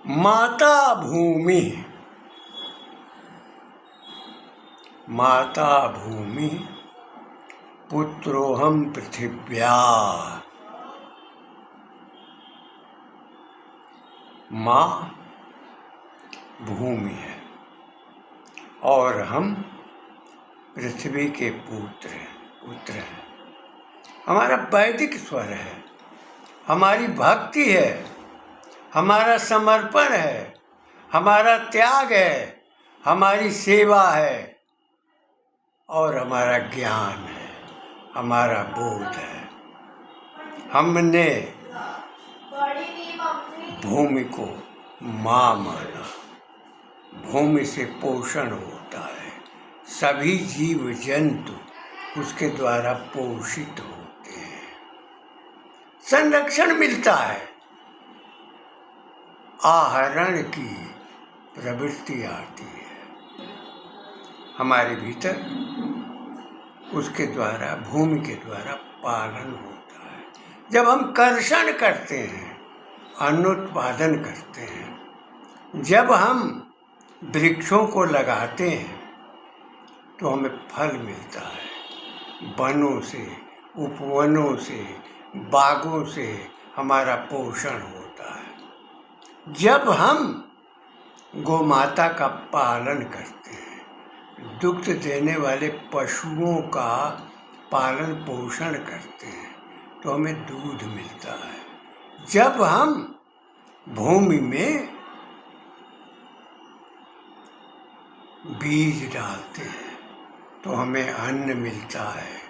माता भूमि, माता भूमि पुत्रोऽहं पृथिव्या। माँ भूमि है और हम पृथ्वी के पुत्र हैं। हमारा वैदिक स्वर है, हमारी भक्ति है, हमारा समर्पण है, हमारा त्याग है, हमारी सेवा है और हमारा ज्ञान है, हमारा बोध है। हमने भूमि को माँ माना। भूमि से पोषण होता है, सभी जीव जंतु उसके द्वारा पोषित होते हैं, संरक्षण मिलता है, आहरण की प्रवृत्ति आती है हमारे भीतर। उसके द्वारा, भूमि के द्वारा पालन होता है। जब हम कर्षण करते हैं, अनुत्पादन करते हैं, जब हम वृक्षों को लगाते हैं तो हमें फल मिलता है। वनों से, उपवनों से, बागों से हमारा पोषण होता है। जब हम गोमाता का पालन करते हैं, दुग्ध देने वाले पशुओं का पालन पोषण करते हैं तो हमें दूध मिलता है। जब हम भूमि में बीज डालते हैं तो हमें अन्न मिलता है,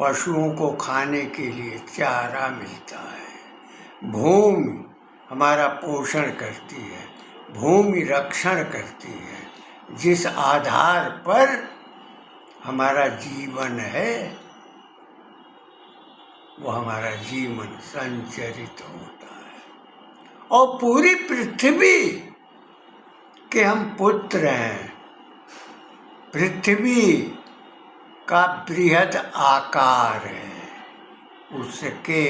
पशुओं को खाने के लिए चारा मिलता है। भूमि हमारा पोषण करती है, भूमि रक्षण करती है। जिस आधार पर हमारा जीवन है वो हमारा जीवन संचरित होता है। और पूरी पृथ्वी के हम पुत्र हैं। पृथ्वी का बृहद आकार है, उसके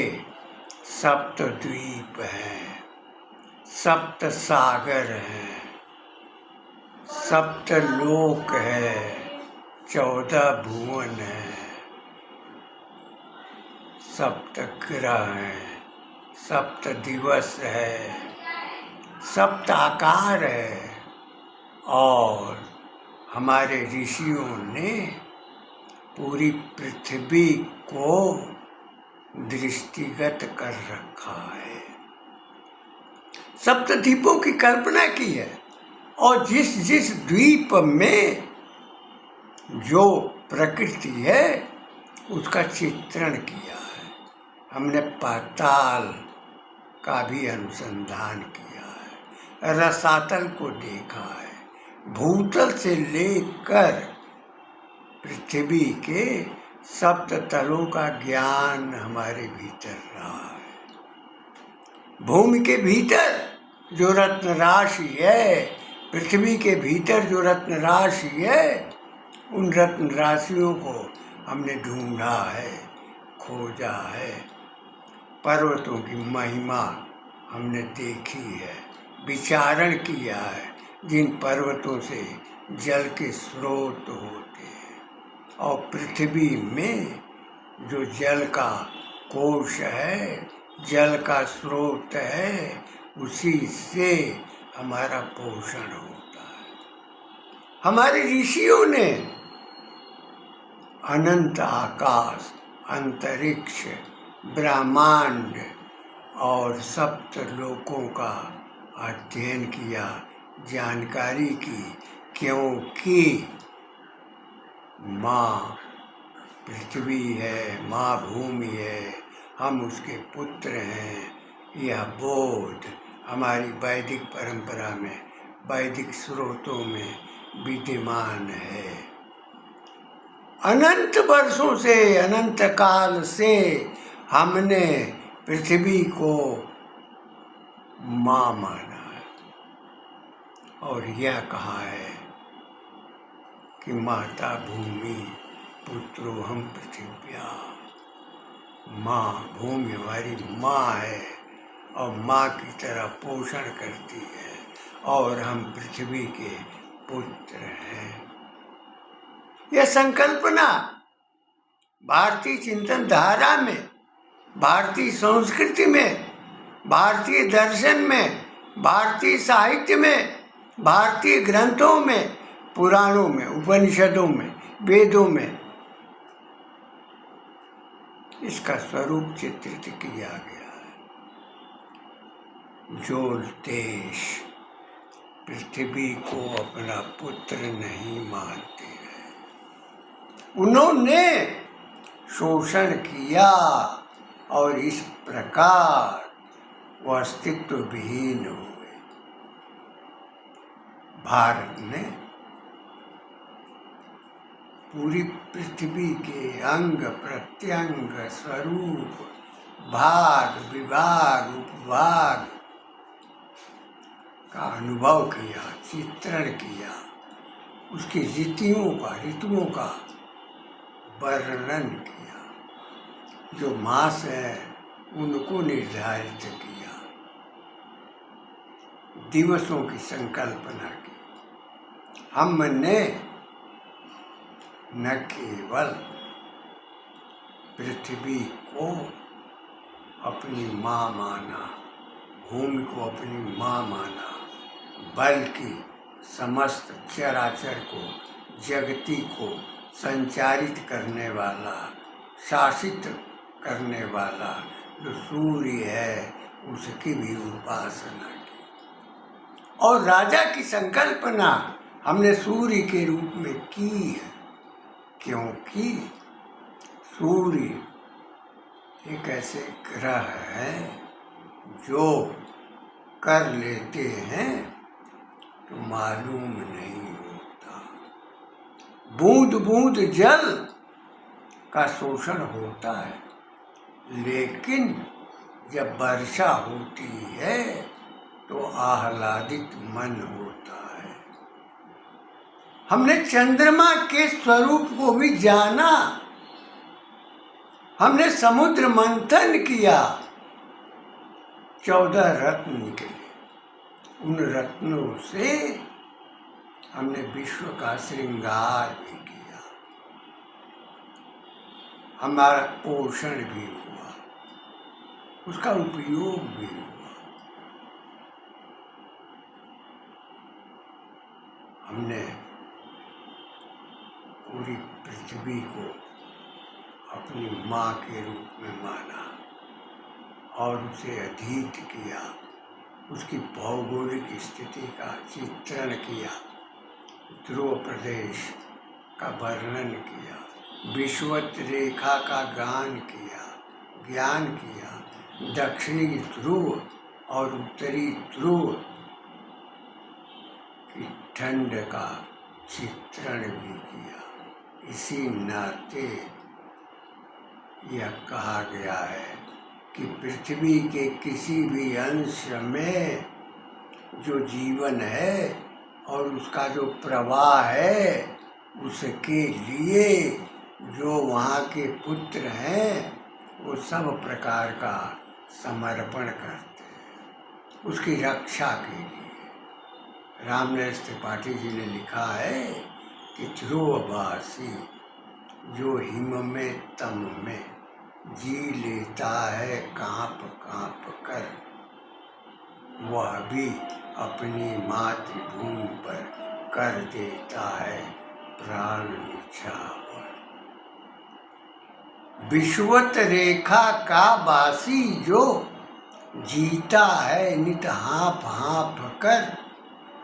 सप्त द्वीप हैं, सप्त सागर हैं, सप्त लोक है, 14 भुवन है, सप्त ग्रह हैं, सप्त दिवस है, सप्त आकार है। और हमारे ऋषियों ने पूरी पृथ्वी को दृष्टिगत कर रखा है, सप्तद्वीपों की कल्पना की है। और जिस जिस द्वीप में जो प्रकृति है उसका चित्रण किया है। हमने पाताल का भी अनुसंधान किया है, रसातल को देखा है, भूतल से लेकर पृथ्वी के सप्त तलों का ज्ञान हमारे भीतर रहा है। भूमि के भीतर जो रत्न राशि है, पृथ्वी के भीतर जो रत्न राशि है, उन रत्न राशियों को हमने ढूंढा है, खोजा है। पर्वतों की महिमा हमने देखी है, विचारण किया है। जिन पर्वतों से जल के स्रोत होते हैं और पृथ्वी में जो जल का कोश है, जल का स्रोत है, उसी से हमारा पोषण होता है। हमारे ऋषियों ने अनंत आकाश, अंतरिक्ष, ब्रह्मांड और सप्त लोकों का अध्ययन किया, जानकारी की, क्योंकि माँ पृथ्वी है, माँ भूमि है, हम उसके पुत्र हैं। यह बोध हमारी वैदिक परंपरा में, वैदिक स्रोतों में विद्यमान है। अनंत वर्षों से, अनंत काल से हमने पृथ्वी को माँ माना है और यह कहा है कि माता भूमि पुत्रोऽहं पृथिव्या। माँ भूमि हमारी माँ है और माँ की तरह पोषण करती है, और हम पृथ्वी के पुत्र हैं। यह संकल्पना भारतीय चिंतन धारा में, भारतीय संस्कृति में, भारतीय दर्शन में, भारतीय साहित्य में, भारतीय ग्रंथों में, पुराणों में, उपनिषदों में, वेदों में इसका स्वरूप चित्रित किया गया है। जो देश पृथ्वी को अपना पुत्र नहीं मानते हैं, उन्होंने शोषण किया और इस प्रकार वो अस्तित्व विहीन हुए। भारत ने पूरी पृथ्वी के अंग प्रत्यंग, स्वरूप, भाग, विभाग, उपभाग का अनुभव किया, चित्रण किया, उसकी ऋतुओं का वर्णन किया, जो मास है उनको निर्धारित किया, दिवसों की संकल्पना की। हमने न केवल पृथ्वी को अपनी माँ माना, भूमि को अपनी माँ माना, बल्कि समस्त चराचर को, जगती को संचारित करने वाला, शासित करने वाला जो सूर्य है उसकी भी उपासना की। और राजा की संकल्पना हमने सूर्य के रूप में की है, क्योंकि सूर्य एक ऐसे ग्रह है जो कर लेते हैं तो मालूम नहीं होता। बूंद बूंद जल का शोषण होता है, लेकिन जब वर्षा होती है तो आह्लादित मन होता है। हमने चंद्रमा के स्वरूप को भी जाना, हमने समुद्र मंथन किया, 14 रत्न निकले। उन रत्नों से हमने विश्व का श्रृंगार भी किया, हमारा पोषण भी हुआ, उसका उपयोग भी हुआ। हमने पूरी पृथ्वी को अपनी माँ के रूप में माना और उसे अधीत किया, उसकी भौगोलिक स्थिति का चित्रण किया, ध्रुव प्रदेश का वर्णन किया, विषुवत रेखा का ज्ञान किया, दक्षिणी ध्रुव और उत्तरी ध्रुव की ठंड का चित्रण भी किया। इसी नाते यह कहा गया है कि पृथ्वी के किसी भी अंश में जो जीवन है और उसका जो प्रवाह है, उसके लिए जो वहाँ के पुत्र हैं वो सब प्रकार का समर्पण करते हैं उसकी रक्षा के लिए। रामनरेश त्रिपाठी जी ने लिखा है कि ध्रुववासी जो हिम में तम में जी लेता है कांप कांप कर, वह भी अपनी मातृभूमि पर कर देता है प्राण निछावर। विषुवत रेखा का वासी जो जीता है नित हाँफ हाँफ कर,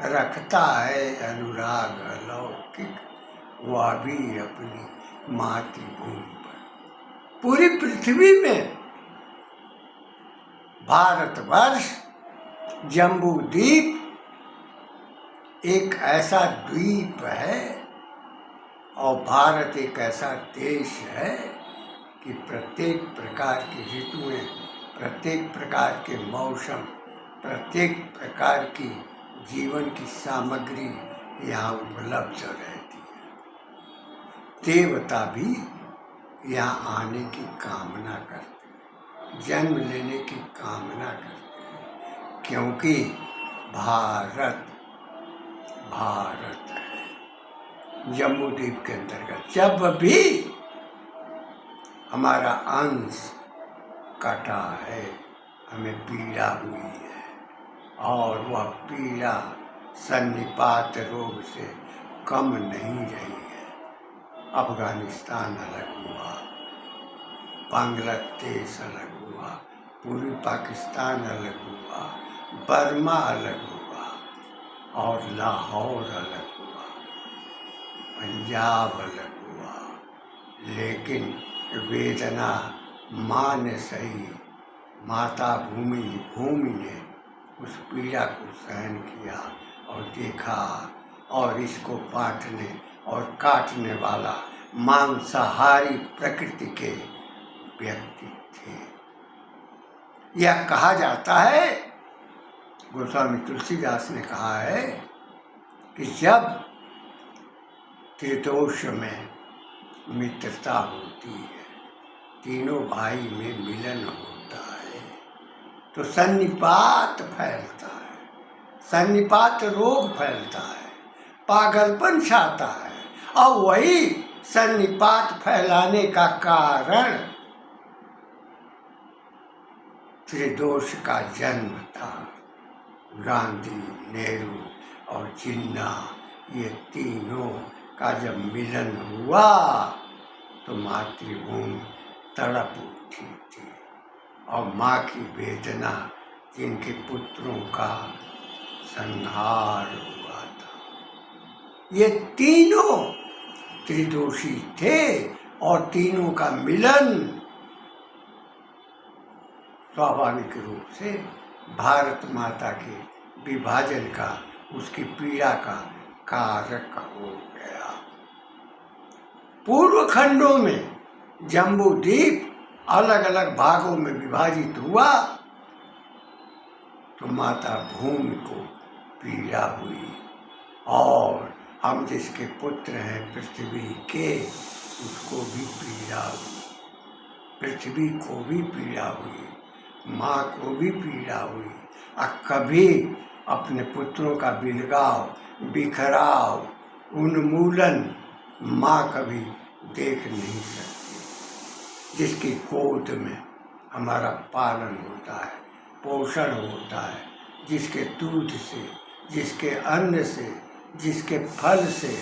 रखता है अनुराग अलौकिक, वह भी अपनी मातृभूमि पर। पूरी पृथ्वी में भारतवर्ष जम्बू द्वीप एक ऐसा द्वीप है और भारत एक ऐसा देश है कि प्रत्येक प्रकार की ऋतुएं, प्रत्येक प्रकार के मौसम, प्रत्येक प्रकार की जीवन की सामग्री यहाँ उपलब्ध रहती है। देवता भी यहाँ आने की कामना करते हैं, जन्म लेने की कामना करते हैं, क्योंकि भारत भारत है। जम्बू द्वीप के अंतर्गत जब भी हमारा अंश कटा है, हमें पीड़ा हुई है, और वह पीड़ा सन्निपात रोग से कम नहीं रही है। अफगानिस्तान अलग हुआ, बांग्लादेश अलग हुआ, पूर्वी पाकिस्तान अलग हुआ, बर्मा अलग हुआ, और लाहौर अलग हुआ, पंजाब अलग हुआ, लेकिन वेदना माँ ने सही, माता भूमि ने उस पीड़ा को सहन किया और देखा, और इसको बांटने और काटने वाला मांसाहारी प्रकृति के व्यक्ति थे। यह कहा जाता है, गोस्वामी तुलसीदास ने कहा है कि जब त्रिदोष में मित्रता होती है, तीनों भाई में मिलन होता है, तो सन्निपात फैलता है, सन्निपात रोग फैलता है, पागलपन छाता है, और वही सन्निपात फैलाने का कारण त्रिदोष का जन्म था। गांधी, नेहरू और जिन्ना, ये तीनों का जब मिलन हुआ तो मातृभूमि तड़प उठी थी, और माँ की वेदना, जिनके पुत्रों का संहार हुआ था। ये तीनों त्रिदोषी थे, और तीनों का मिलन स्वाभाविक रूप से भारत माता के विभाजन का, उसकी पीड़ा का कारक हो गया। पूर्व खंडों में जम्बू द्वीप अलग अलग भागों में विभाजित हुआ तो माता भूमि को पीड़ा हुई, और हम जिसके पुत्र हैं पृथ्वी के, उसको भी पीड़ा हुई, पृथ्वी को भी पीड़ा हुई, माँ को भी पीड़ा हुई। और कभी अपने पुत्रों का बिलगाव, बिखराव, उन्मूलन माँ कभी देख नहीं सकती। जिसकी गोद में हमारा पालन होता है, पोषण होता है, जिसके दूध से, जिसके अन्न से, जिसके फल से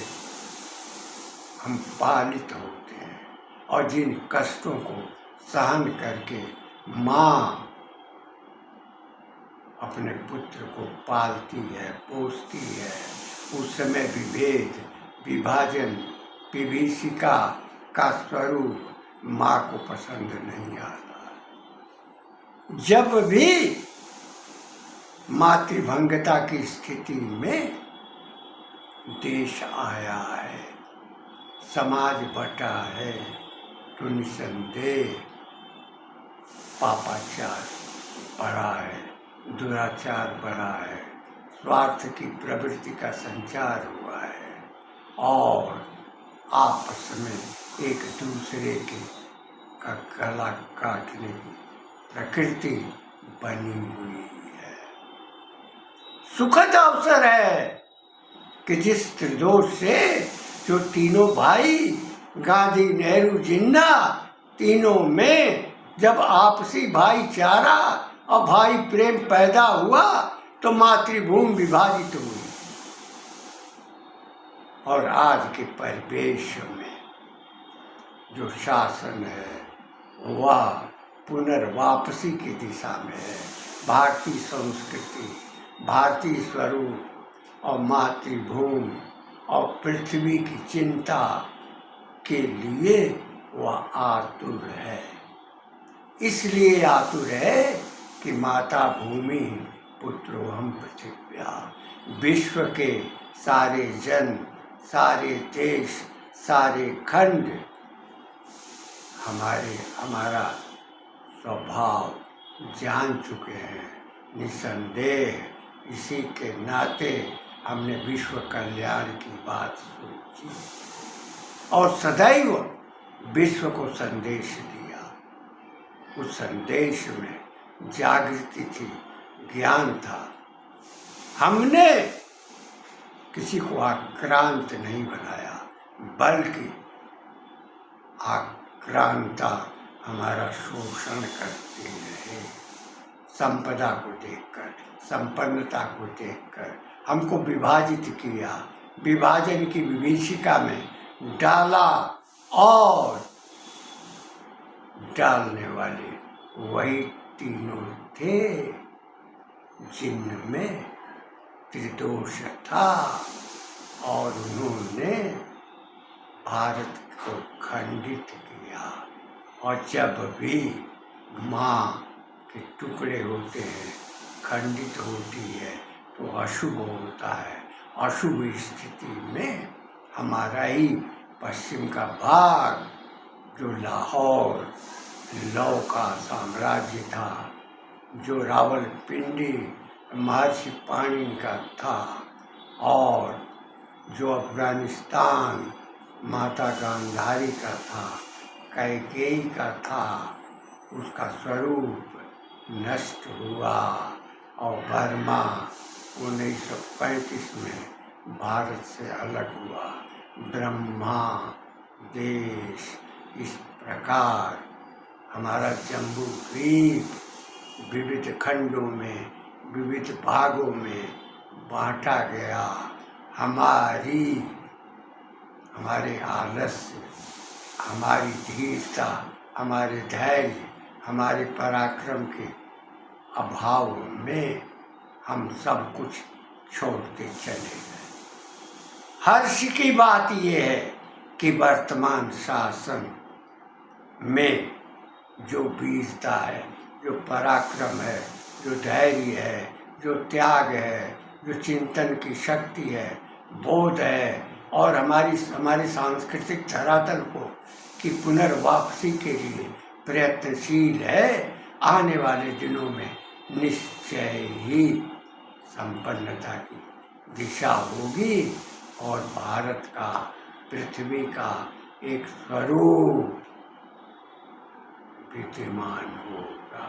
हम पालित होते हैं, और जिन कष्टों को सहन करके माँ अपने पुत्र को पालती है, पोसती है, उस समय विभेद, विभाजन, विभीषिका का स्वरूप माँ को पसंद नहीं आता। जब भी मातृभंगता की स्थिति में देश आया है, समाज बटा है, तो निसंदेह पापाचार बढ़ा है, दुराचार बढ़ा है, स्वार्थ की प्रवृत्ति का संचार हुआ है, और आपस में एक दूसरे के का गला काटने की प्रकृति बनी हुई है। सुखद अवसर है कि जिस त्रिदोष से जो तीनों भाई गांधी, नेहरू, जिन्ना, तीनों में जब आपसी भाईचारा और भाई प्रेम पैदा हुआ तो मातृभूमि विभाजित हुई, और आज के परिवेश में जो शासन है वह पुनर्वापसी की दिशा में है। भारतीय संस्कृति, भारतीय स्वरूप और मातृभूमि और पृथ्वी की चिंता के लिए वह आतुर है। इसलिए आतुर है कि माता भूमि पुत्रोहम पृथिव्या, विश्व के सारे जन, सारे देश, सारे खंड हमारा स्वभाव जान चुके हैं। निसंदेह इसी के नाते हमने विश्व कल्याण की बात सोची और सदैव विश्व को संदेश दिया। उस संदेश में जागृति थी, ज्ञान था, हमने किसी को आक्रांत नहीं बनाया, बल्कि आक्रांता हमारा शोषण करते रहे। संपदा को देखकर, संपन्नता को देखकर हमको विभाजित किया, विभाजन की विभीषिका में डाला, और डालने वाले वही तीनों थे जिनमें त्रिदोष था, और उन्होंने भारत को खंडित किया। और जब भी माँ के टुकड़े होते हैं, खंडित होती है, तो अशुभ होता है। अशुभ स्थिति में हमारा ही पश्चिम का भाग, जो लाहौर लौ का साम्राज्य था, जो रावलपिंडी महर्षि पाणिनि का था, और जो अफगानिस्तान माता गांधारी का था, कैकेयी का था, उसका स्वरूप नष्ट हुआ, और बर्मा 1935 में भारत से अलग हुआ। ब्रह्मा देश इस प्रकार हमारा जम्बू द्वीप विविध खंडों में, विविध भागों में बांटा गया। हमारे आलस्य, हमारी धीरता, हमारे धैर्य, हमारे पराक्रम के अभाव में हम सब कुछ छोड़ते चले गए। हर्ष की बात यह है कि वर्तमान शासन में जो वीरता है, जो पराक्रम है, जो धैर्य है, जो त्याग है, जो चिंतन की शक्ति है, बोध है, और हमारे सांस्कृतिक धरातल को की पुनर्वापसी के लिए प्रयत्नशील है, आने वाले दिनों में निश्चय ही संपन्नता की दिशा होगी, और भारत का, पृथ्वी का एक स्वरूप विद्यमान होगा।